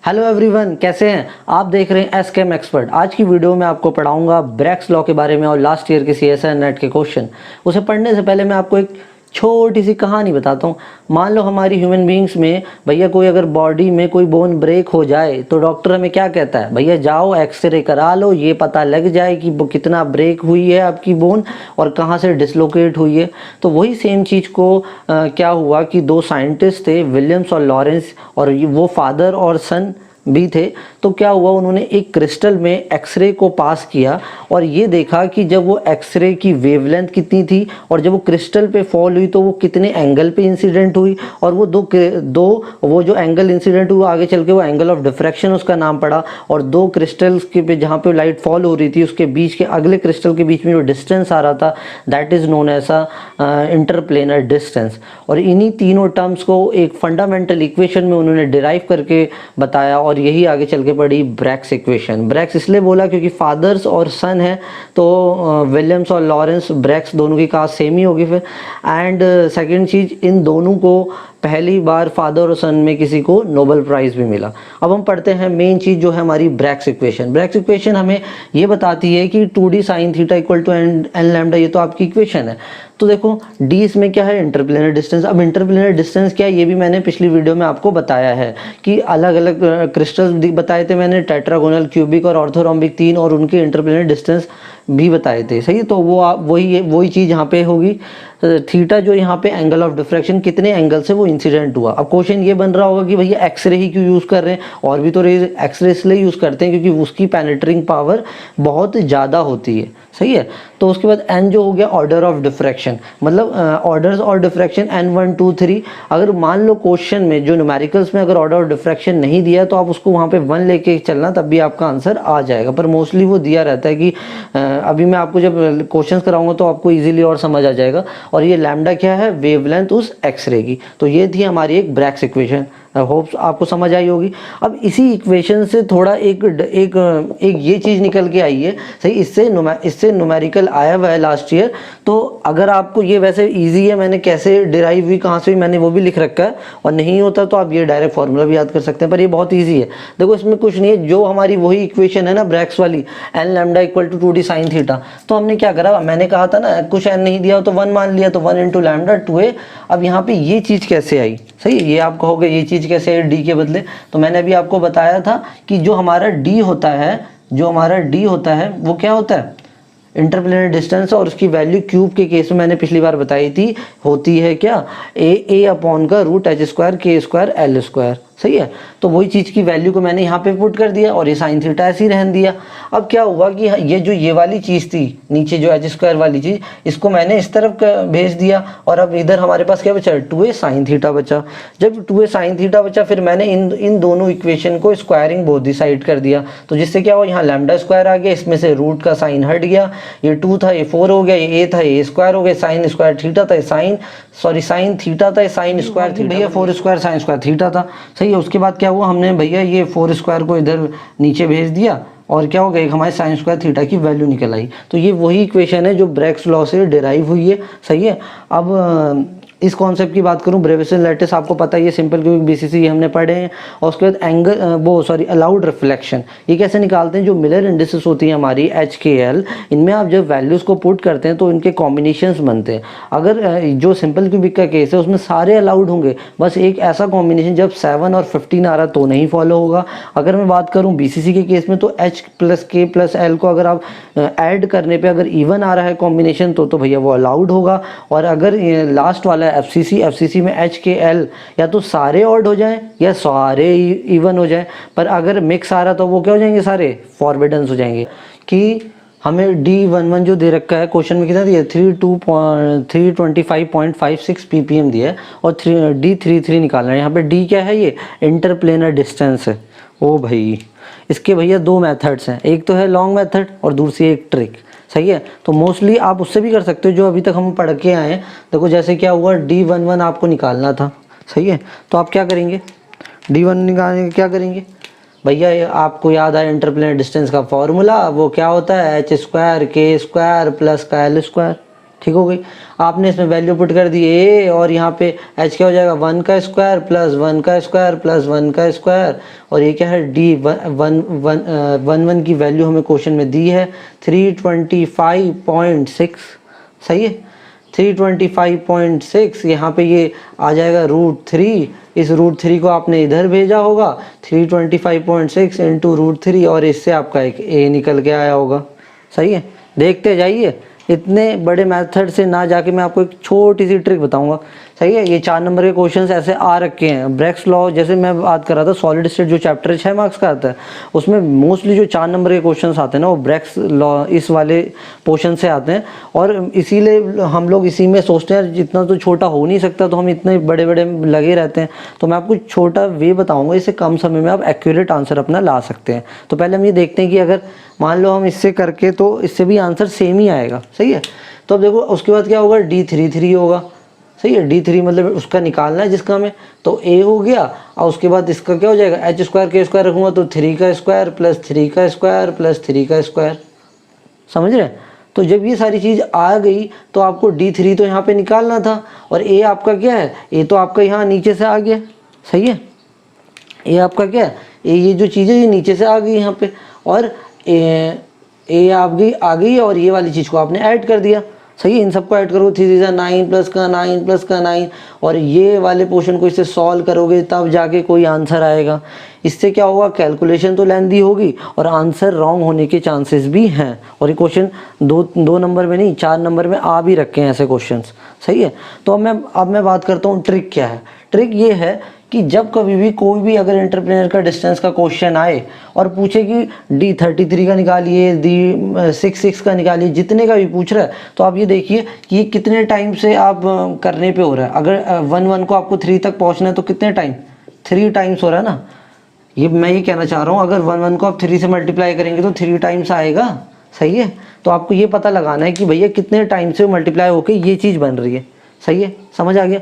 Hello everyone, कैसे हैं आप? देख रहे हैं एसकेएम एक्सपर्ट। आज की वीडियो में आपको पढ़ाऊंगा ब्रैक्स लॉ के बारे में और लास्ट ईयर के सीएसआई नेट के क्वेश्चन। उसे पढ़ने से पहले मैं आपको एक छोटी सी कहानी बताता हूँ। मान लो हमारी ह्यूमन बींग्स में भैया कोई अगर बॉडी में कोई बोन ब्रेक हो जाए तो डॉक्टर हमें क्या कहता है? भैया जाओ एक्सरे करा लो, ये पता लग जाए कि वो कितना ब्रेक हुई है आपकी बोन और कहाँ से डिसलोकेट हुई है। तो वही सेम चीज़ को क्या हुआ कि दो साइंटिस्ट थे, विलियम्स और लॉरेंस, और वो फादर और सन भी थे। तो क्या हुआ, उन्होंने एक क्रिस्टल में एक्सरे को पास किया और ये देखा कि जब वो एक्सरे की वेवलेंथ कितनी थी और जब वो क्रिस्टल पे फॉल हुई तो वो कितने एंगल पे इंसिडेंट हुई, और वो दो वो जो एंगल इंसिडेंट हुआ आगे चल के वो एंगल ऑफ डिफ्रैक्शन उसका नाम पड़ा। और दो क्रिस्टल्स के पे जहाँ पे लाइट फॉल हो रही थी उसके बीच के अगले क्रिस्टल के बीच में जो डिस्टेंस आ रहा था that is known as interplanar distance. और इन्हीं तीनों टर्म्स को एक फंडामेंटल इक्वेशन में उन्होंने डिराइव करके बताया और यही आगे चल के पड़ी ब्रैक्स इक्वेशन। ब्रैक्स इसलिए बोला क्योंकि फादर्स और सन है, तो विलियम्स और लॉरेंस, ब्रैक्स दोनों की कास्ट सेम ही होगी फिर। एंड सेकंड चीज़, इन दोनों को पहली बार फादर और सन में किसी को नोबेल प्राइज़ भी मिला। अब हम पढ़ते हैं मेन चीज़ जो है हमारी ब्रैक्स इक्वेशन। ब्रैक्स इक्वेशन हमें ये बताती है कि 2d sine theta equal to n lambda, ये तो आपकी इक्वेशन है। तो देखो डी इसमें क्या है? Interplanar distance. अब इंटरप्लेनर डिस्टेंस क्या है ये भी मैंने पिछली वीडियो में आपको बताया है कि अलग अलग क्रिस्टल्स बताए थे मैंने, टेट्रागोनल, क्यूबिक और ऑर्थोरोम्बिक तीन, और उनके इंटरप्लेनर डिस्टेंस भी बताए थे। सही है, तो वो वही चीज़ यहाँ पे होगी। थीटा जो यहाँ पे एंगल ऑफ डिफ्रैक्शन, कितने एंगल से वो इंसिडेंट हुआ। अब क्वेश्चन ये बन रहा होगा कि भैया एक्सरे ही क्यों यूज़ कर रहे हैं, और भी तो रेज एक्सरे इसलिए यूज़ करते हैं क्योंकि उसकी पेनिट्रिंग पावर बहुत ज़्यादा होती है। सही है, तो उसके बाद एन जो हो गया ऑर्डर ऑफ डिफ्रैक्शन, मतलब ऑर्डर्स और डिफ्रैक्शन एन 1 2 3। अगर मान लो क्वेश्चन में जो न्यूमेरिकल्स में अगर ऑर्डर ऑफ डिफ्रैक्शन नहीं दिया तो आप उसको वहाँ पे 1 लेके चलना, तब भी आपका आंसर आ जाएगा। पर मोस्टली वो दिया रहता है कि अभी मैं आपको जब क्वेश्चंस कराऊंगा तो आपको इजीली और समझ आ जाएगा। और ये लैम्डा क्या है? वेवलेंथ उस एक्सरे की। तो ये थी हमारी एक ब्रैक्स इक्वेशन, होप्स आपको समझ आई होगी। अब इसी इक्वेशन से थोड़ा एक ये चीज़ निकल के आई है। सही, इससे न्यूमेरिकल आया हुआ है लास्ट ईयर। तो अगर आपको ये वैसे इजी है, मैंने कैसे डिराइव हुई कहाँ से मैंने वो भी लिख रखा है, और नहीं होता तो आप ये डायरेक्ट फार्मूला भी याद कर सकते हैं, पर ये बहुत ईजी है। देखो इसमें कुछ नहीं है, जो हमारी वही इक्वेशन है ना ब्रैक्स वाली, n lambda equal to 2d sine theta. तो हमने क्या करा, मैंने कहा था ना कुछ एन नहीं दिया तो 1 मान लिया, तो 1 इंटू लैम्डा 2a। अब यहाँ पे ये चीज़ कैसे आई? सही, ये आप कहोगे ये चीज़ कैसे है डी के बदले? तो मैंने अभी आपको बताया था कि जो हमारा डी होता है वो क्या होता है? इंटरप्लेनर डिस्टेंस, और उसकी वैल्यू क्यूब के केस में मैंने पिछली बार बताई थी, होती है क्या? ए अपॉन का रूट एच स्क्वायर के स्क्वायर एल स्क्वायर। सही है, तो वही चीज़ की वैल्यू को मैंने यहाँ पे पुट कर दिया और ये साइन थीटा ऐसे ही रहने दिया। अब क्या हुआ कि ये वाली चीज़ थी नीचे जो एच स्क्वायर वाली चीज़, इसको मैंने इस तरफ भेज दिया, और अब इधर हमारे पास क्या बचा? 2a साइन थीटा बचा। जब 2a साइन थीटा बचा फिर मैंने इन दोनों इक्वेशन को स्क्वायरिंग बोथ दी साइड कर दिया। तो जिससे क्या हुआ, यहाँ लैम्डा स्क्वायर आ गया, इसमें से रूट का साइन हट गया, ये 2 था ये 4 हो गया, ये a था ये स्क्वायर हो गया, साइन स्क्वायर थीटा था साइन थीटा था, साइन स्क्वायर थीटा, भैया 4 स्क्वायर साइन स्क्वायर थीटा था। सही है, उसके बाद क्या हुआ, हमने भैया ये 4 स्क्वायर को इधर नीचे भेज दिया और क्या हो गया, एक हमारे साइन स्क्वायर थीटा की वैल्यू निकल आई। तो ये वही इक्वेशन है जो ब्रैक्स लॉ से डिराइव हुई है। सही है, अब इस कॉन्सेप्ट की बात करूं, ब्रेविसन लैटिस आपको पता है ये सिंपल क्यूबिक बीसीसी हमने पढ़े हैं। और उसके बाद अलाउड रिफ्लेक्शन, ये कैसे निकालते हैं? जो मिलर इंडिसेस होती हैं हमारी एच के एल, इनमें आप जब वैल्यूज़ को पुट करते हैं तो इनके कॉम्बिनेशंस बनते हैं। अगर जो सिंपल क्यूबिक का केस है उसमें सारे अलाउड होंगे, बस एक ऐसा कॉम्बिनेशन जब 7 और 15 आ रहा तो नहीं फॉलो होगा। अगर मैं बात करूँ बीसीसी के केस में तो एच प्लस के प्लस एल को अगर आप ऐड करने पर अगर इवन आ रहा है कॉम्बिनेशन तो भैया वो अलाउड होगा। और अगर लास्ट वाला एफसीसी में एच के एल या तो सारे ऑड हो जाएं या सारे इवन हो जाएं, पर अगर मिक्स आ रहा तो वो क्या हो जाएंगे? सारे फॉरबिडन हो जाएंगे। कि हमें D11 जो दे रखा है क्वेश्चन में कितना दिया? 325.56 ppm दिया है, और D33 निकालना है। यहाँ पे D क्या है? ये इंटरप्लेनर डिस्टेंस है। ओ भाई, इसके भैया दो मेथड्स हैं, एक तो है लॉन्ग मेथड और दूसरी एक ट्रिक। सही है, तो मोस्टली आप उससे भी कर सकते हो जो अभी तक हम पढ़ के आए हैं। देखो जैसे क्या हुआ, D11 आपको निकालना था। सही है, तो आप क्या करेंगे? D1 निकालने के क्या करेंगे भैया? आपको याद है इंटरप्लेनर डिस्टेंस का फॉर्मूला, वो क्या होता है? एच स्क्वायर के स्क्वायर प्लस का एल स्क्वायर। ठीक हो गई। आपने इसमें वैल्यू पुट कर दी ए, और यहाँ पे एच क्या हो जाएगा 1 का स्क्वायर प्लस 1 का स्क्वायर प्लस 1 का स्क्वायर, और ये क्या है डी 1 की वैल्यू हमें क्वेश्चन में दी है 325.6, सही है 325.6। यहाँ पे ये आ जाएगा √3, इस √3 को आपने इधर भेजा होगा 325.6 इंटू √3, और इससे आपका एक ए निकल के आया होगा, सही है। देखते जाइए, इतने बड़े मेथड से ना जाके मैं आपको एक छोटी सी ट्रिक बताऊंगा, सही है। ये 4 नंबर के क्वेश्चंस ऐसे आ रखे हैं। ब्रेक्स लॉ जैसे मैं बात कर रहा था, सॉलिड स्टेट जो चैप्टर 6 मार्क्स का आता है, उसमें मोस्टली जो 4 नंबर के क्वेश्चंस आते हैं ना, वो ब्रेक्स लॉ इस वाले पोर्शन से आते हैं, और इसीलिए हम लोग इसी में सोचते हैं जितना तो छोटा हो नहीं सकता, तो हम इतने बड़े बड़े लगे रहते हैं। तो मैं आपको छोटा वे बताऊँगा, इससे कम समय में आप एक्यूरेट आंसर अपना ला सकते हैं। तो पहले हम ये देखते हैं कि अगर मान लो हम इससे करके, तो इससे भी आंसर सेम ही आएगा, सही है। तो अब देखो उसके बाद क्या होगा, D33 होगा, सही है। D3 मतलब उसका निकालना है जिसका हमें, तो A हो गया, और उसके बाद इसका क्या हो जाएगा h स्क्वायर k स्क्वायर रखूँगा तो 3 का स्क्वायर प्लस 3 का स्क्वायर प्लस 3 का स्क्वायर, समझ रहे हैं। तो जब ये सारी चीज़ आ गई तो आपको D3 तो यहाँ पे निकालना था, और A आपका क्या है, A तो आपका यहाँ नीचे से आ गया, सही है। A आपका क्या है, A ये जो चीज़ है ये नीचे से आ गई यहाँ पे, और A आ गई, और ये वाली चीज़ को आपने ऐड कर दिया, सही है। इन सबको ऐड करो 3 3 9 प्लस का 9 प्लस का 9, और ये वाले पोर्शन को इससे सॉल्व करोगे तब जाके कोई आंसर आएगा। इससे क्या होगा, कैलकुलेशन तो लेंदी होगी और आंसर रॉन्ग होने के चांसेस भी हैं। और ये क्वेश्चन दो नंबर में नहीं 4 नंबर में आ भी रखे हैं ऐसे क्वेश्चंस, सही है। तो अब मैं बात करता हूँ ट्रिक क्या है। ट्रिक ये है कि जब कभी भी कोई भी अगर एंटरप्रेन्योर का डिस्टेंस का क्वेश्चन आए और पूछे कि D33 का निकालिए, D66 का निकालिए, जितने का भी पूछ रहा है, तो आप ये देखिए कि ये कितने टाइम से आप करने पे हो रहा है। अगर 1 को आपको 3 तक पहुंचना है तो कितने टाइम, 3 टाइम्स हो रहा है ना। ये मैं ये कहना चाह रहा हूँ, अगर 1 को आप 3 से मल्टीप्लाई करेंगे तो 3 टाइम्स आएगा, सही है। तो आपको ये पता लगाना है कि भैया कितने टाइम से मल्टीप्लाई होकर ये चीज़ बन रही है, सही है। समझ आ गया,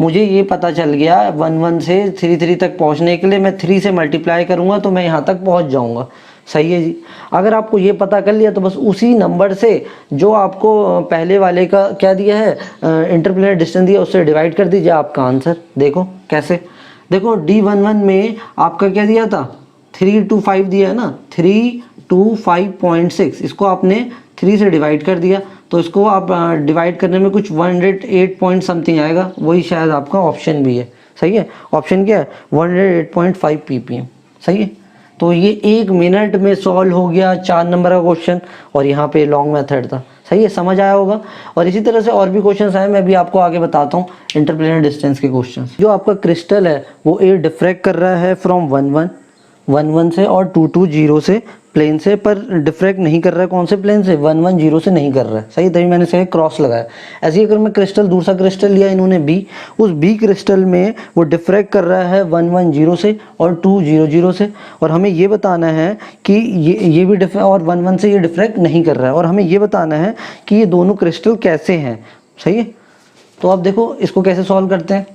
मुझे ये पता चल गया 1 से 3 तक पहुंचने के लिए मैं 3 से मल्टीप्लाई करूंगा तो मैं यहाँ तक पहुंच जाऊंगा, सही है जी। अगर आपको ये पता कर लिया तो बस उसी नंबर से जो आपको पहले वाले का क्या दिया है, इंटरप्लेनर डिस्टेंस दिया, उससे डिवाइड कर दीजिए, आपका आंसर देखो कैसे। देखो D11 में आपका क्या दिया था, 325 दिया है ना, 325.6, इसको आपने 3 से डिवाइड कर दिया, तो इसको आप डिवाइड करने में कुछ 108 पॉइंट समथिंग आएगा, वही शायद आपका ऑप्शन भी है, सही है। ऑप्शन क्या है 108.5 ppm, सही है। तो ये 1 मिनट में सॉल्व हो गया 4 नंबर का क्वेश्चन, और यहाँ पे लॉन्ग मेथड था, सही है, समझ आया होगा। और इसी तरह से और भी क्वेश्चंस आए, मैं भी आपको आगे बताता हूँ इंटरप्लेनर डिस्टेंस के क्वेश्चंस। जो आपका क्रिस्टल है वो ए डिफ्रैक्ट कर रहा है फ्रॉम 1 से और 2 से प्लेन से, पर डिफ्रैक्ट नहीं कर रहा है कौन से प्लेन से, 1 से नहीं कर रहा है, सही। तभी मैंने से क्रॉस लगाया। ऐसे ही अगर मैं क्रिस्टल दूसरा क्रिस्टल लिया इन्होंने बी, उस बी क्रिस्टल में वो डिफ्रैक्ट कर रहा है 110 से और 200 से, और हमें ये बताना है कि ये भी और 11 से ये डिफ्रैक्ट नहीं कर रहा है, और हमें ये बताना है कि ये दोनों क्रिस्टल कैसे हैं, सही है। तो अब देखो इसको कैसे सॉल्व करते हैं।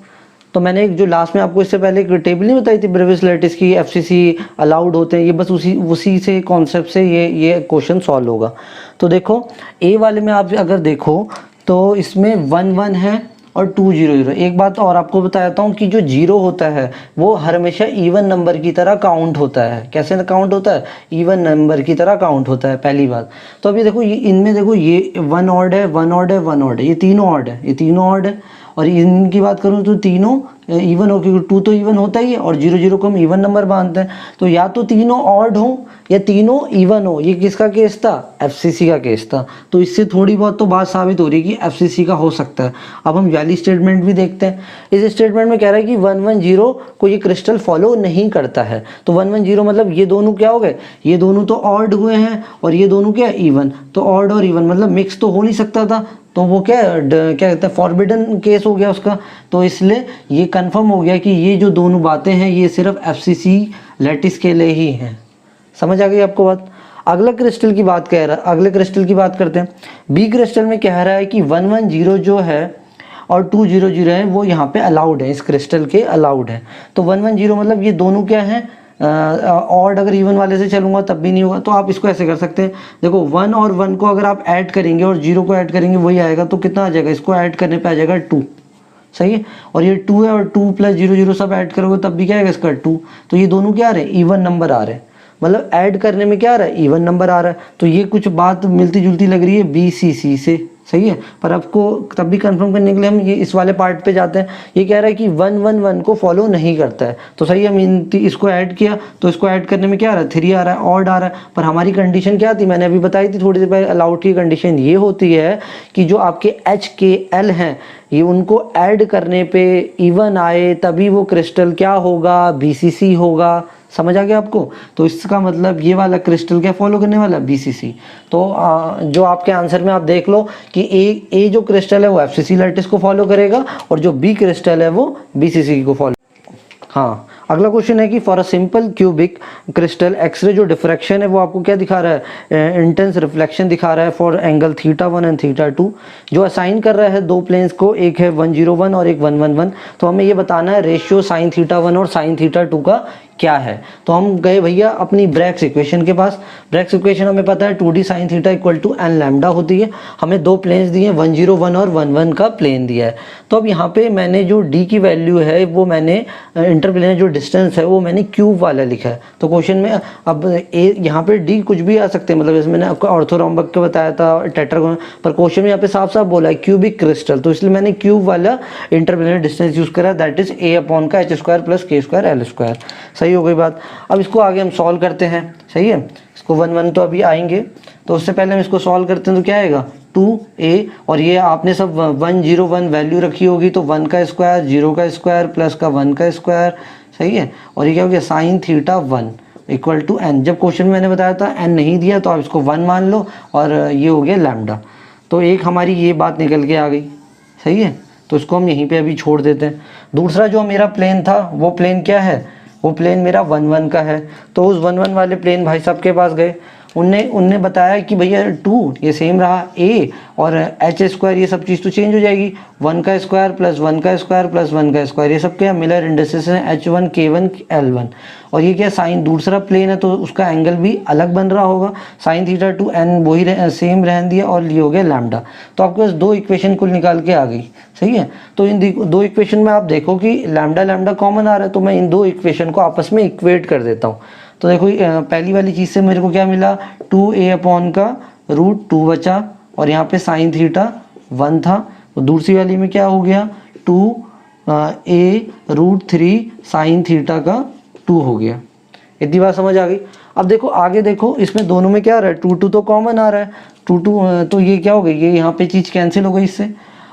तो मैंने जो लास्ट में आपको इससे पहले एक टेबल नहीं बताई थी ब्रेविस लैटिस की, FCC अलाउड होते हैं, ये बस उसी से कॉन्सेप्ट से ये क्वेश्चन सॉल्व होगा। तो देखो ए वाले में आप अगर देखो तो इसमें 1 है और 2 एक बात और आपको बताता हूँ कि जो 0 होता है वो हमेशा इवन नंबर की तरह काउंट होता है। कैसे काउंट होता है, इवन नंबर की तरह काउंट होता है, पहली बात। तो अभी देखो ये इनमें देखो ये 1 ऑड है, 1 ऑड है, 1 ऑड है, ये तीनों ऑड है, ये तीनों ऑड है। और इनकी बात करूँ तो तीनों इवन हो, क्योंकि 2 तो इवन होता ही है और 0 को हम इवन नंबर मानते हैं। तो या तो तीनों ऑड हो या तीनों इवन हो। ये किसका केस था, FCC का केस था। तो इससे थोड़ी बहुत तो बात साबित हो रही है कि FCC का हो सकता है। अब हम वैली स्टेटमेंट भी देखते हैं। इस स्टेटमेंट में कह रहा है कि 110 को ये क्रिस्टल फॉलो नहीं करता है। तो 110 मतलब ये दोनों क्या हो गए, ये दोनों तो ऑड हुए हैं और ये दोनों क्या इवन। तो ऑड और इवन मतलब मिक्स तो हो नहीं सकता था, तो वो क्या कहते हैं फॉरबिडन केस हो गया उसका। तो इसलिए ये कंफर्म हो गया कि ये जो दोनों बातें हैं ये सिर्फ FCC लैटिस के लिए ही हैं। समझ आ गई आपको बात। अगले क्रिस्टल की बात करते हैं। बी क्रिस्टल में कह रहा है कि 110 जो है और 200 है वो यहाँ पे अलाउड है, इस क्रिस्टल के अलाउड है। तो 110 मतलब ये दोनों क्या हैं, ऑड अगर इवन वाले से चलूँगा तब भी नहीं होगा। तो आप इसको ऐसे कर सकते हैं, देखो 1 और 1 को अगर आप ऐड करेंगे और 0 को ऐड करेंगे वही आएगा, तो कितना आ जाएगा, इसको ऐड करने पे आ जाएगा 2, सही है। और ये 2 है और 2 + 0 0 सब ऐड करोगे तब भी क्या आएगा इसका 2। तो ये दोनों क्या आ रहे हैं, इवन नंबर आ रहे हैं, मतलब ऐड करने में क्या आ रहा है, इवन नंबर आ रहा है। तो ये कुछ बात मिलती जुलती लग रही है BCC से, सही है। पर आपको तब भी कंफर्म करने के लिए हम ये इस वाले पार्ट पे जाते हैं। ये कह रहा है कि 1 1 1 को फॉलो नहीं करता है, तो सही है। इसको ऐड किया तो इसको ऐड करने में क्या आ रहा है, 3 आ रहा है, ऑड आ रहा है। पर हमारी कंडीशन क्या थी, मैंने अभी बताई थी थोड़ी देर पहले, अलाउड की कंडीशन ये होती है कि जो आपके HKL हैं ये उनको ऐड करने पे इवन आए तभी वो क्रिस्टल क्या होगा, BCC होगा। समझ आ गया आपको। तो इसका मतलब ये वाला क्रिस्टल क्या फॉलो करने वाला, BCC। तो जो आपके आंसर में आप देख लो कि ए जो क्रिस्टल है वो FCC लैटिस को फॉलो करेगा और जो B क्रिस्टल है वो BCC को फॉलो। हाँ, अगला क्वेश्चन है कि for a simple cubic crystal X-ray जो डिफ्रैक्शन है वो आपको क्या दिखा रहा है, इंटेंस रिफ्लेक्शन दिखा रहा है फॉर एंगल θ1 एंड θ2। जो असाइन कर रहा है दो प्लेन्स को, एक है 101 और एक 111। तो हमें ये बताना है रेशियो sin θ1 और sin θ2 का क्या है। तो हम गए भैया अपनी ब्रैग्स इक्वेशन के पास। ब्रैग्स इक्वेशन हमें पता है 2d sin θ = n लैम्डा होती है। हमें दो प्लेन्स दिए हैं, 101 और 11 का प्लेन दिया है। तो अब यहाँ पे मैंने जो d की वैल्यू है वो मैंने इंटरप्लेनर जो डिस्टेंस है वो मैंने क्यूब वाला लिखा है। तो क्वेश्चन में अब यहाँ पे d कुछ भी आ सकते हैं, मतलब जैसे मैंने आपको ऑर्थोरोम्बक का बताया था, टेट्रागोन, पर क्वेश्चन में यहाँ पे साफ साफ बोला है क्यूबिक क्रिस्टल, तो इसलिए मैंने क्यूब वाला इंटरप्लेनर डिस्टेंस यूज करा, दैट इज A/h² + k²L²। सही हो गई बात। अब इसको आगे हम सॉल्व करते हैं, सही है। इसको 1 1 तो अभी आएंगे, तो उससे पहले हम इसको सॉल्व करते हैं। तो क्या आएगा 2a, और ये आपने सब 101 वैल्यू रखी होगी, तो 1 का स्क्वायर, 0 का स्क्वायर प्लस का 1 का स्क्वायर, सही है। और ये क्या हो गया sin θ1 = n। जब क्वेश्चन में मैंने बताया था n नहीं दिया तो आप इसको 1 मान लो, और ये हो गया लैम्डा। तो एक हमारी ये बात निकल के आ गई, सही है। तो इसको हम यहीं पे अभी छोड़ देते हैं। दूसरा जो मेरा प्लेन था वो प्लेन क्या है, वो प्लेन मेरा 1 1 का है। तो उस 1 1 वाले प्लेन भाई साहब के पास गए, उनने बताया कि भैया 2 ये सेम रहा, a और h² ये सब चीज़ तो चेंज हो जाएगी, 1 का स्क्वायर प्लस 1 का स्क्वायर प्लस 1 का स्क्वायर, ये सब क्या मिलर इंडिसेस हैं, h1 k1 l1। और ये क्या साइन दूसरा प्लेन है तो उसका एंगल भी अलग बन रहा होगा, sin θ2 n वही सेम रहने दिया, और ये हो गया लैम्डा। तो आपके पास दो इक्वेशन कुल निकाल के आ गई, सही है। तो इन दो इक्वेशन में आप देखो कि लैम्डा लैम्डा कॉमन आ रहा है, तो मैं इन दो इक्वेशन को आपस में इक्वेट कर देता हूँ। तो देखो पहली वाली चीज़ से मेरे को क्या मिला, 2a/√2 बचा, और यहाँ पे sin θ1 था। तो दूसरी वाली में क्या हो गया, 2a√3 sin θ का 2 हो गया। इतनी बात समझ आ गई। अब देखो आगे देखो, इसमें दोनों में क्या आ रहा है, 2 2 तो कॉमन आ रहा है, 2 2 तो ये क्या हो गई, ये यहाँ पे चीज़ कैंसिल हो गई इससे।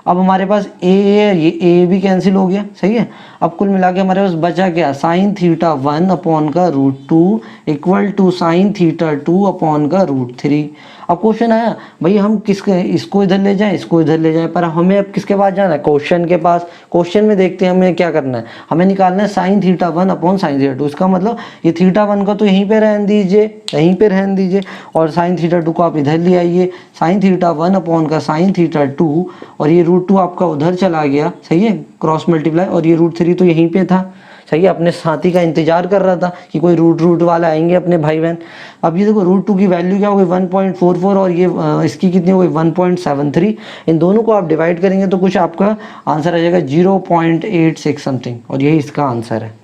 अब हमारे पास a है, ये a भी कैंसिल हो गया, सही है। अब कुल मिला के हमारे पास बचा क्या, sin θ1/√2 = sin θ2/√3। अब क्वेश्चन आया भाई हम इसको इधर ले जाएं, इसको इधर ले जाएं, पर हमें अब किसके पास जाना है, क्वेश्चन के पास। क्वेश्चन में देखते हैं हमें क्या करना है, हमें निकालना है sin θ1/sin θ2। इसका मतलब ये θ1 को तो यहीं पे रहने दीजिए, यहीं पे रहने दीजिए, और sin θ2 को आप इधर ले आइए, sin θ1/sin θ2, और ये √2 आपका उधर चला गया, सही है, क्रॉस मल्टीप्लाई, और ये √3 तो यहीं पे था, सही है। अपने साथी का इंतजार कर रहा था कि कोई रूट वाला आएंगे अपने भाई बहन। अब ये देखो √2 की वैल्यू क्या हो गई, 1.44, और ये इसकी कितनी हो गई, 1.73। इन दोनों को आप डिवाइड करेंगे तो कुछ आपका आंसर आ जाएगा 0.86 समथिंग, और यही इसका आंसर है।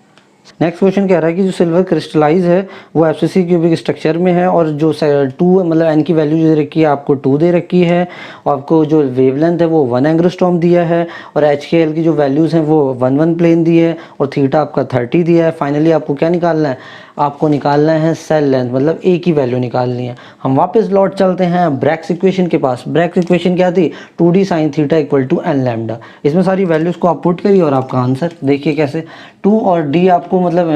नेक्स्ट क्वेश्चन कह रहा है कि जो सिल्वर क्रिस्टलाइज है वो FCC क्यूबिक स्ट्रक्चर में है, और जो 2 मतलब n की वैल्यू जो दे रखी है आपको 2 दे रखी है, और आपको जो वेवलेंथ है वो 1 एंग्स्ट्रॉम दिया है, और HKL की जो वैल्यूज़ हैं वो 1 1 प्लेन दी है, और थीटा आपका 30 दिया है। फाइनली आपको क्या निकालना है, आपको निकालना है सेल लेंथ, मतलब A की वैल्यू निकालनी है। हम वापस लौट चलते हैं ब्रैग्स इक्वेशन के पास। ब्रैग्स इक्वेशन क्या थी, 2d sin θ = n लैम्डा। इसमें सारी वैल्यूज़ को आप पुट करिए और आपका आंसर देखिए कैसे। 2 और d आपको मतलब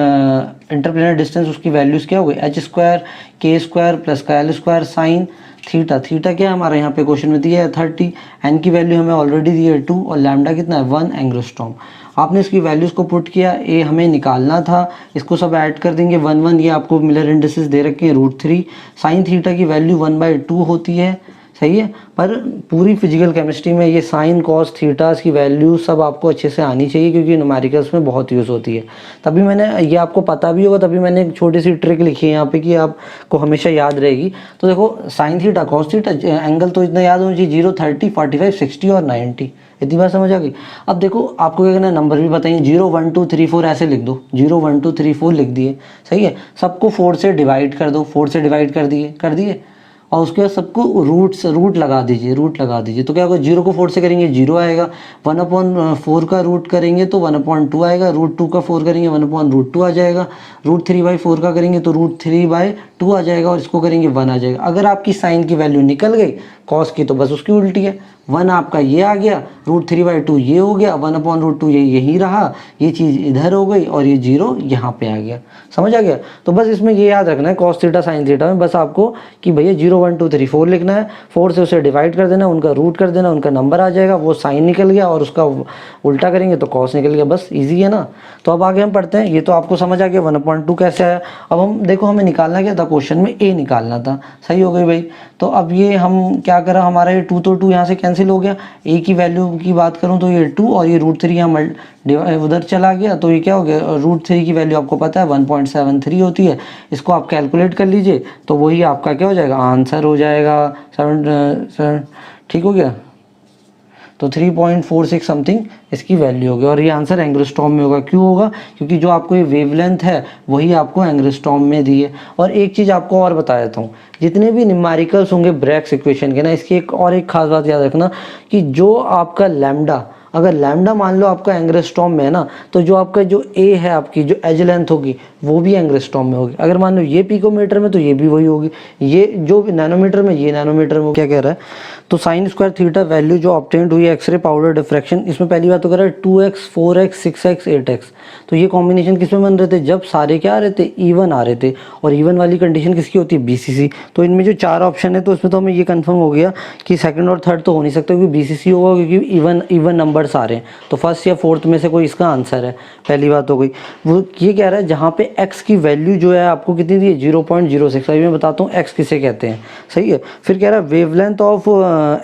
इंटरप्लेनर डिस्टेंस उसकी वैल्यूज़ क्या हो गई, h² k² प्लस का l² sin थीटा क्या हमारा यहाँ पे क्वेश्चन में दिया है 30, n की वैल्यू हमें ऑलरेडी दी है 2, और लैम्डा कितना है 1 एंग्स्ट्रॉम। आपने इसकी वैल्यूज़ को पुट किया, a हमें निकालना था, इसको सब ऐड कर देंगे 1 1, ये आपको मिलर इंडिसेस दे रखे हैं √3। sin θ की वैल्यू 1/2 होती है, सही है। पर पूरी फिजिकल केमिस्ट्री में ये साइन कॉस थीटास की वैल्यू सब आपको अच्छे से आनी चाहिए, क्योंकि न्यूमेरिकल्स में बहुत यूज़ होती है। तभी मैंने, ये आपको पता भी होगा, तभी मैंने एक छोटी सी ट्रिक लिखी है यहाँ पे कि आपको हमेशा याद रहेगी। तो देखो sine theta cos theta, angle तो इतना याद होना चाहिए 0, 30, 45, 60 और 90। इतनी बात समझ आ गई। अब देखो आपको क्या करना है, नंबर भी बताइए, 0, 1, 2, 3, 4 ऐसे लिख दो, 0, 1, 2, 3, 4 लिख दिए, सही है। सबको 4 से डिवाइड कर दो, 4 से डिवाइड कर दिए और उसके बाद सबको रूट लगा दीजिए। तो क्या होगा, 0 को 4 से करेंगे 0 आएगा, 1/4 का रूट करेंगे तो 1/2 आएगा, √2 का 4 करेंगे 1/√2 आ जाएगा, √3/4 का करेंगे तो √3/2 आ जाएगा, और इसको करेंगे 1 आ जाएगा। अगर आपकी साइन की वैल्यू निकल गई कॉस की, तो बस उसकी उल्टी है, 1 आपका ये आ गया, √3/2 ये हो गया, 1/√2 ये यही रहा, ये चीज़ इधर हो गई और ये 0 यहाँ पे आ गया। समझ आ गया। तो बस इसमें ये याद रखना है कॉस थीटा साइन थीटा में, बस आपको कि भैया 0, 1, 2, 3, 4 लिखना है, 4 से उसे डिवाइड कर देना, उनका रूट कर देना, उनका नंबर आ जाएगा, वो साइन निकल गया और उसका उल्टा करेंगे तो कॉस निकल गया, बस ईजी है ना। तो अब आगे हम पढ़ते हैं। ये तो आपको समझ आ गया 1/2 कैसे आया। अब हम देखो, हमें निकालना क्या था, क्वेश्चन में ए निकालना था, सही हो गई भाई। तो अब ये हम क्या करा, हमारा ये 2 तो 2 यहाँ से कैंसिल हो गया, ए की वैल्यू की बात करूँ तो ये 2 और ये √3 यहाँ उधर चला गया, तो ये क्या हो गया, √3 की वैल्यू आपको पता है 1.73 होती है, इसको आप कैलकुलेट कर लीजिए, तो वही आपका क्या हो जाएगा, आंसर हो जाएगा 7, ठीक हो गया। तो 3.46 समथिंग इसकी वैल्यू होगी, और ये आंसर एंग्स्ट्रॉम में होगा। क्यों होगा, क्योंकि जो आपको ये वेवलेंथ है वही आपको एंग्स्ट्रॉम में दी है। और एक चीज़ आपको और बता देता हूँ, जितने भी न्यूमेरिकल्स होंगे ब्रैग्स इक्वेशन के ना, इसकी एक खास बात याद रखना कि जो आपका लैम्डा, अगर लैम्डा मान लो आपका एंग्स्ट्रॉम में है ना, तो जो आपका जो ए है, आपकी जो एज लेंथ होगी वो भी एंग्स्ट्रॉम में होगी। अगर मान लो ये पिकोमीटर में, तो ये भी वही होगी, ये जो नैनोमीटर में, ये नैनोमीटर में। क्या कह रहा है, तो साइन स्क्वायर थीटा वैल्यू जो ऑब्टेन्ड हुई है एक्सरे पाउडर डिफ्रैक्शन, इसमें पहली बात तो कह रहा है 2x, 4x, 6x, 8x। तो ये कॉम्बिनेशन किस में बन रहे थे, जब सारे क्या आ रहे थे, इवन आ रहे थे। और इवन वाली कंडीशन किसकी होती है, BCC। तो इनमें जो 4 ऑप्शन है, तो इसमें तो हमें ये कंफर्म हो गया कि सेकंड और थर्ड तो हो नहीं सकता, क्योंकि BCC होगा, क्योंकि इवन नंबर्स आ रहे हैं। तो फर्स्ट या फोर्थ में से कोई इसका आंसर है, पहली बात हो गई। वो ये कह रहा है जहाँ पे x की वैल्यू जो है आपको कितनी दी है, 0.06। अभी मैं बताता हूँ x किसे कहते हैं, सही है। फिर कह रहा है वेवलेंथ ऑफ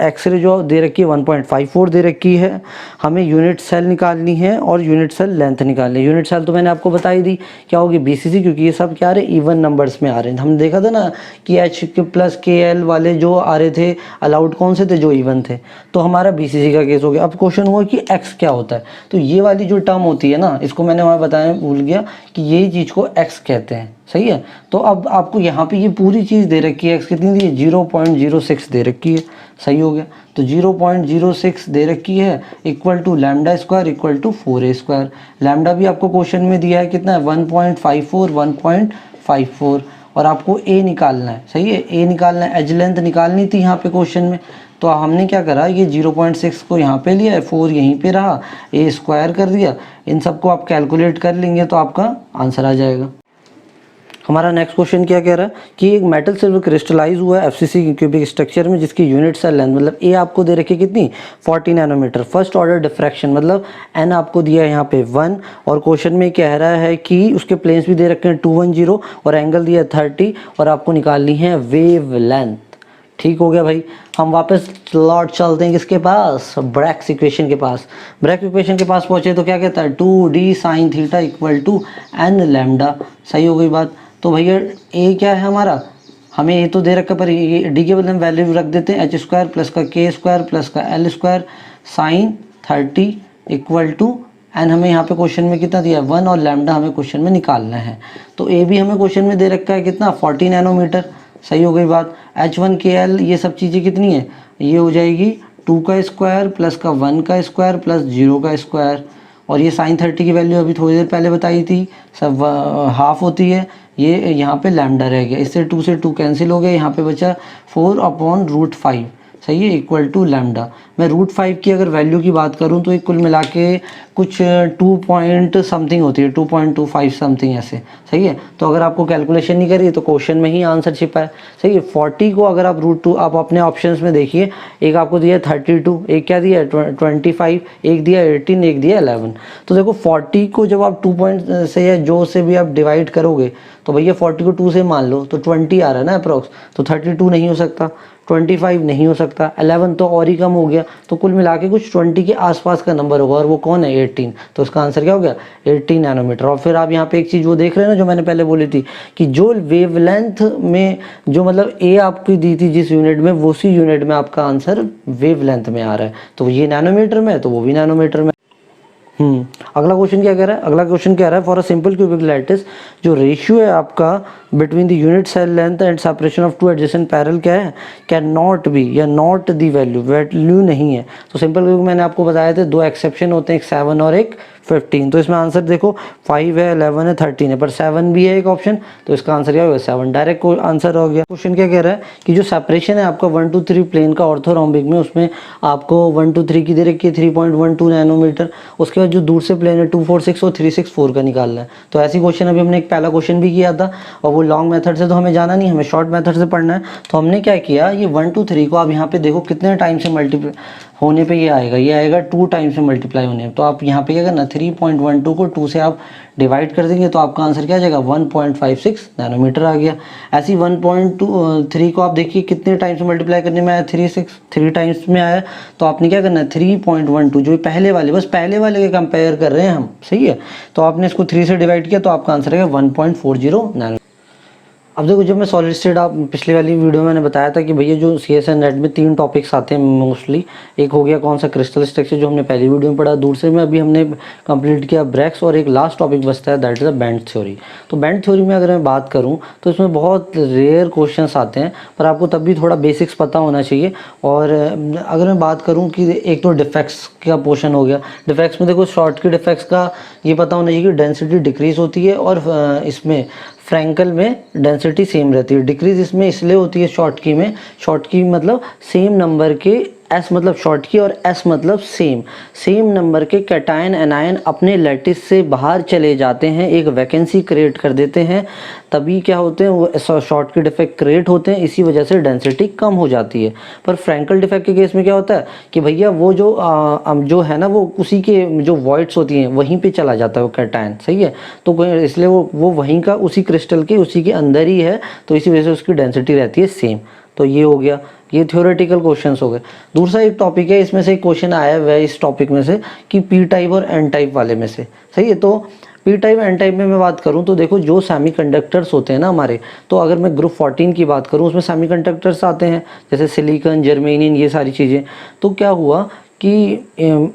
एक्सरे जो दे रखी है 1.54 दे रखी है, हमें यूनिट सेल निकालनी है और यूनिट सेल लेंथ निकालनी है। यूनिट सेल तो मैंने आपको बताई दी, क्या होगी, BCC, क्योंकि ये सब क्या आ रहे हैं, इवन नंबर्स में आ रहे हैं। हमने देखा था ना कि H+KL वाले जो आ रहे थे अलाउड कौन से थे, जो इवन थे। तो हमारा BCC का केस हो गया। अब क्वेश्चन हुआ कि x क्या होता है, तो ये वाली जो टर्म होती है ना, इसको मैंने वहाँ बताया भूल गया कि यही चीज़ को x कहते हैं, सही है। तो अब आपको यहाँ पे ये पूरी चीज़ दे रखी है, x कितनी दी है, 0.06 दे रखी है, सही हो गया। तो 0.06 दे रखी है equal to lambda square equal to 4a square. Lambda भी आपको क्वेश्चन में दिया है कितना है, 1.54 और आपको a निकालना है, सही है, a निकालना है, एज लेंथ निकालनी थी यहाँ पे क्वेश्चन में। तो हमने क्या करा, ये 0.6 को यहाँ पे लिया है, 4 यहीं पे रहा, a स्क्वायर कर दिया। इन सबको आप कैलकुलेट कर लेंगे तो आपका आंसर आ जाएगा। हमारा नेक्स्ट क्वेश्चन क्या कह रहा है कि एक मेटल सिल्वर क्रिस्टलाइज हुआ है FCC क्यूबिक स्ट्रक्चर में, जिसकी यूनिट सेल लेंथ मतलब ए आपको दे रखी है कितनी, 40 नैनोमीटर। फर्स्ट ऑर्डर डिफ्रैक्शन मतलब n आपको दिया है यहाँ पे 1, और क्वेश्चन में कह रहा है कि उसके प्लेन्स भी दे रखे हैं 210 और एंगल दिया है 30, और आपको निकालनी है वेव लेंथ। ठीक हो गया भाई। हम वापस लौट चलते हैं किसके पास, ब्रैग्स इक्वेशन के पास। ब्रैग्स इक्वेशन के पास पहुंचे तो क्या कहता है, 2d sine theta equal to n lambda, सही हो गई बात। तो भैया ए क्या है हमारा, हमें ए तो दे रखा, पर ये डी के बदले में वैल्यू रख देते हैं, h स्क्वायर प्लस का k स्क्वायर प्लस का l square sine 30 equal to n. हमें यहाँ पे क्वेश्चन में कितना दिया है, 1, और लैम्डा हमें क्वेश्चन में निकालना है। तो ए भी हमें क्वेश्चन में दे रखा है कितना, 40 नैनोमीटर, सही हो गई बात। H1KL ये सब चीज़ें कितनी है, ये हो जाएगी 2 का स्क्वायर प्लस का 1 का स्क्वायर प्लस 0 का स्क्वायर, और ये साइन 30 की वैल्यू अभी थोड़ी देर पहले बताई थी, सब हाफ होती है। ये यहाँ पे लैम्डा रह गया, इससे 2 से 2 कैंसिल हो गया, यहाँ पे बचा 4/√5, सही है, इक्वल टू लैम्डा। मैं √5 की अगर वैल्यू की बात करूं तो एक कुल मिला के कुछ 2 पॉइंट समथिंग होती है, 2.25 समथिंग ऐसे। सही है, तो अगर आपको कैलकुलेशन नहीं करी तो क्वेश्चन में ही आंसर छिपा है। सही है, 40 को अगर आप √2 आप अपने ऑप्शंस में देखिए, एक आपको दिया 32, एक क्या दिया 25, एक दिया 18, एक दिया 11। तो देखो 40 को जब आप 2 पॉइंट से या जो से भी आप डिवाइड करोगे तो भैया 40 को 2 से मान लो तो 20 आ रहा है ना अप्रॉक्स, तो 32 नहीं हो सकता, 25 नहीं हो सकता, 11 तो और ही कम हो गया, तो कुल मिला के कुछ 20 के आसपास का नंबर होगा, और वो कौन है 18। तो इसका आंसर क्या हो गया 18 नैनोमीटर। और फिर आप यहाँ पे एक चीज़ वो देख रहे हैं ना जो मैंने पहले बोली थी कि जो वेवलेंथ में जो मतलब ए आपकी दी थी जिस यूनिट में, वो उसी यूनिट में आपका आंसर वेवलेंथ में आ रहा है, तो ये नैनोमीटर में है तो वो भी नैनोमीटर में। अगला क्वेश्चन क्या कह रहा है, अगला क्वेश्चन कह रहा है for a simple cubic lattice जो रेशियो है आपका between the unit cell length and separation of two adjacent parallel क्या है, कैन नॉट बी या नॉट दी वैल्यू नहीं है। तो सिंपल क्यूबिक मैंने आपको बताया था, दो एक्सेप्शन होते हैं, एक 7 और एक 15। तो इसमें आंसर देखो 5 है, 11 है, 13 है, पर 7 भी है एक ऑप्शन, तो इसका आंसर क्या होगा 7, डायरेक्ट आंसर हो गया। क्वेश्चन क्या कह रहा है कि जो सेपरेशन है आपका 1 to 3 प्लेन का ऑर्थोरोम्बिक में, उसमें आपको 1 to 3 की दे रखी है 3.12 नैनोमीटर, उसके बाद जो दूर से प्लेन है 246 और 364 का निकालना है। तो ऐसी क्वेश्चन अभी हमने एक पहला क्वेश्चन भी किया था, और वो लॉन्ग मेथड से तो हमें जाना नहीं, हमें शॉर्ट मेथड से पढ़ना है। तो हमने क्या किया, ये 1 to 3 को आप यहाँ पे देखो कितने टाइम से मल्टीप्लाई होने पे ये आएगा 2 टाइम से मल्टीप्लाई होने पे। तो आप यहाँ पे क्या करना 3.12 को 2 से आप डिवाइड कर देंगे तो आपका आंसर क्या आ जाएगा 1.56 नैनोमीटर आ गया। ऐसी 1.3 को आप देखिए कितने टाइम से मल्टीप्लाई करने में आया 3 टाइम्स में आया, तो आपने क्या करना है 3.12 जो पहले वाले, बस पहले वाले के कंपेयर कर रहे हैं हम, सही है, तो आपने इसको 3 से डिवाइड किया तो आपका आंसर है 1.40 नैनो। अब देखो जब मैं सॉलिड स्टेट, आप पिछली वाली वीडियो में मैंने बताया था कि भैया जो CSN नेट में 3 टॉपिक्स आते हैं मोस्टली, एक हो गया कौन सा क्रिस्टल स्ट्रक्चर जो हमने पहली वीडियो में पढ़ा, दूसरे में अभी हमने कंप्लीट किया ब्रैक्स, और एक लास्ट टॉपिक बचता है that is the band theory. तो बैंड थ्योरी में अगर मैं बात करूँ तो इसमें बहुत रेयर क्वेश्चंस आते हैं, पर आपको तब भी थोड़ा बेसिक्स पता होना चाहिए। और अगर मैं बात करूँ कि एक तो डिफेक्ट्स का पोर्शन हो गया, डिफेक्ट्स में देखो शॉर्ट की डिफेक्ट्स का ये पता होना चाहिए कि डेंसिटी डिक्रीज होती है, और इसमें फ्रैंकल में डेंसिटी सेम रहती है। डिक्रीज इसमें इसलिए होती है शॉर्ट की में, शॉर्ट की मतलब सेम नंबर के, एस मतलब शॉर्ट की और एस मतलब सेम नंबर के कैटायन एनायन अपने लैटिस से बाहर चले जाते हैं, एक वैकेंसी क्रिएट कर देते हैं, तभी क्या होते हैं वो शॉर्ट की डिफेक्ट क्रिएट होते हैं, इसी वजह से डेंसिटी कम हो जाती है। पर फ्रैंकल डिफेक्ट के केस में क्या होता है कि भैया वो जो है ना वो उसी के जो वॉइड्स होती हैं वहीं पे चला जाता है वो कैटायन, सही है, तो इसलिए वो वहीं का उसी क्रिस्टल के उसी के अंदर ही है, तो इसी वजह से उसकी डेंसिटी रहती है सेम। तो ये हो गया, ये थ्योरेटिकल क्वेश्चंस हो गए। दूसरा एक टॉपिक है, इसमें से एक क्वेश्चन आया है इस टॉपिक में से कि पी टाइप और एन टाइप वाले में से, सही है। तो पी टाइप एन टाइप में मैं बात करूं तो देखो जो सेमीकंडक्टर्स होते हैं ना हमारे, तो अगर मैं ग्रुप 14 की बात करूं उसमें सेमीकंडक्टर्स आते हैं जैसे सिलिकॉन, जर्मेनियम, ये सारी चीज़ें। तो क्या हुआ कि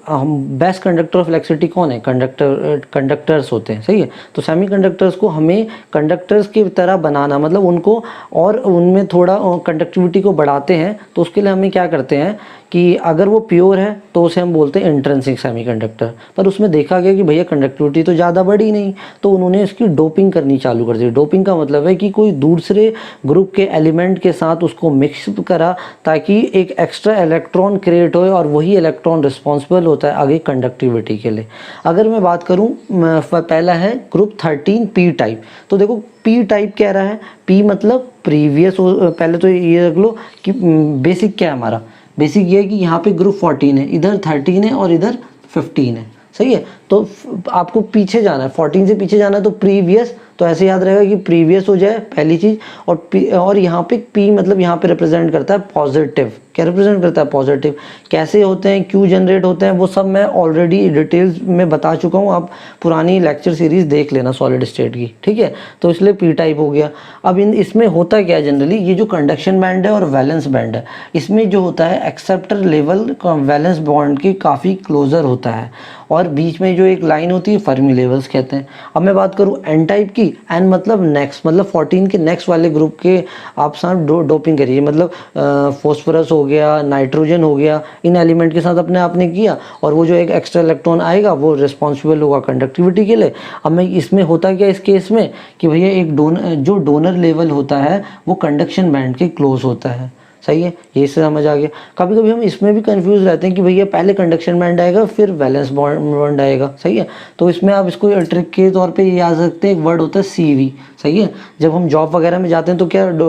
हम बेस्ट कंडक्टर ऑफ इलेक्ट्रिसिटी कौन है, कंडक्टर्स होते हैं, सही है। तो सेमीकंडक्टर्स को हमें कंडक्टर्स की तरह बनाना, मतलब उनको और उनमें थोड़ा कंडक्टिविटी को बढ़ाते हैं, तो उसके लिए हमें क्या करते हैं कि अगर वो प्योर है तो उसे हम बोलते हैं इंट्रिंसिक सेमीकंडक्टर। पर उसमें देखा गया कि भैया कंडक्टिविटी तो ज़्यादा बढ़ी नहीं, तो उन्होंने इसकी डोपिंग करनी चालू कर दी। डोपिंग का मतलब है कि कोई दूसरे ग्रुप के एलिमेंट के साथ उसको मिक्स करा ताकि एक एक्स्ट्रा इलेक्ट्रॉन क्रिएट हो, और वही इलेक्ट्रॉन रिस्पॉन्सिबल होता है आगे कंडक्टिविटी के लिए। अगर मैं बात करूँ, पहला है ग्रुप 13 पी टाइप। तो देखो पी टाइप कह रहा है, पी मतलब प्रीवियस, पहले तो ये रख लो कि बेसिक क्या है हमारा, बेसिक ये है कि यहाँ पे ग्रुप 14 है, इधर 13 है और इधर 15 है, सही है। तो आपको पीछे जाना है, 14 से पीछे जाना है, तो प्रीवियस, तो ऐसे याद रहेगा कि प्रीवियस हो जाए पहली चीज़, और यहाँ पे पी मतलब यहाँ पे रिप्रेजेंट करता है पॉजिटिव। क्या रिप्रेजेंट करता है? पॉजिटिव। कैसे होते हैं, क्यों जनरेट होते हैं, वो सब मैं ऑलरेडी डिटेल्स में बता चुका हूँ, आप पुरानी लेक्चर सीरीज देख लेना सॉलिड स्टेट की, ठीक है। तो इसलिए पी टाइप हो गया। अब इसमें होता क्या है जनरली, ये जो कंडक्शन बैंड है और वैलेंस बैंड है, इसमें जो होता है एक्सेप्टर लेवल वैलेंस बॉन्ड के काफ़ी क्लोजर होता है, और बीच में जो एक लाइन होती है फर्मी लेवल्स कहते हैं। अब मैं बात करूँ एन टाइप की, एन मतलब नेक्स्ट, मतलब 14 के नेक्स्ट वाले ग्रुप के आप साथ डोपिंग करिए, मतलब फॉस्फोरस हो गया, नाइट्रोजन हो गया, इन एलिमेंट के साथ अपने आपने किया, और वो जो एक एक्स्ट्रा इलेक्ट्रॉन आएगा वो रिस्पॉन्सिबल होगा कंडक्टिविटी के लिए। अब मैं इसमें होता क्या इस केस में कि भैया एक जो डोनर लेवल होता है वो कंडक्शन बैंड के क्लोज होता है, सही है, ये इससे समझ आ गया। कभी कभी हम इसमें भी कंफ्यूज रहते हैं कि भैया पहले कंडक्शन बैंड आएगा फिर वैलेंस बॉन्ड आएगा, सही है। तो इसमें आप इसको ट्रिक के तौर पे ये याद रखते हैं, एक वर्ड होता है सीवी, सही है। जब हम जॉब वगैरह में जाते हैं तो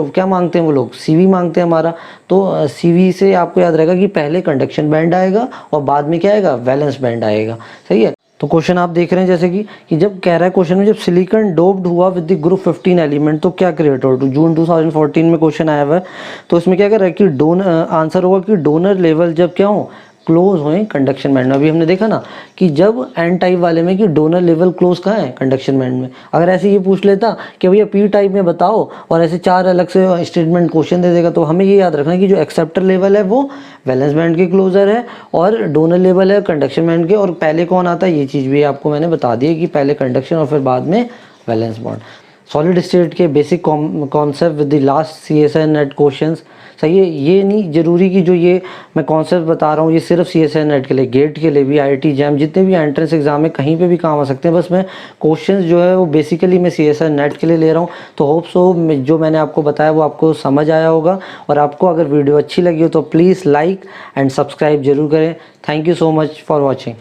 क्या मांगते हैं वो लोग, सीवी मांगते हैं हमारा। तो सीवी से आपको याद रहेगा कि पहले कंडक्शन बैंड आएगा और बाद में क्या आएगा, वैलेंस बैंड आएगा, सही है। तो क्वेश्चन आप देख रहे हैं जैसे कि जब कह रहा है क्वेश्चन में, जब सिलिकॉन डोप्ड हुआ विद द ग्रुप 15 एलिमेंट तो क्या क्रिएट हो। जून 2014 में क्वेश्चन आया हुआ है। तो इसमें क्या कर रहा है कि आंसर होगा कि डोनर लेवल जब क्या हो, क्लोज होए कंडक्शन बैंड में। अभी हमने देखा ना कि जब एन टाइप वाले में कि डोनर लेवल क्लोज कहाँ है, कंडक्शन बैंड में। अगर ऐसे ये पूछ लेता कि भैया पी टाइप में बताओ और ऐसे 4 अलग से स्टेटमेंट क्वेश्चन दे देगा, तो हमें ये याद रखना है कि जो एक्सेप्टर लेवल है वो वैलेंस बैंड के क्लोजर है और डोनर लेवल है कंडक्शन बैंड के। और पहले कौन आता है, ये चीज़ भी आपको मैंने बता दी है कि पहले कंडक्शन और फिर बाद में वैलेंस बॉन्ड। सॉलिड स्टेट के basic concept with the last CSI net questions, सही है। ये नहीं जरूरी कि जो ये मैं कॉन्सेप्ट बता रहा हूँ ये सिर्फ CSI नेट के लिए, गेट के लिए भी, IIT जैम जितने भी एंट्रेंस एग्जाम है कहीं पे भी काम आ सकते हैं। बस मैं क्वेश्चंस जो है वो बेसिकली मैं CSI नेट के लिए ले रहा हूँ। तो होप सो जो मैंने आपको बताया वो आपको समझ आया होगा। और आपको अगर वीडियो अच्छी लगी हो तो प्लीज़ लाइक एंड सब्सक्राइब जरूर करें। Thank you so much for watching.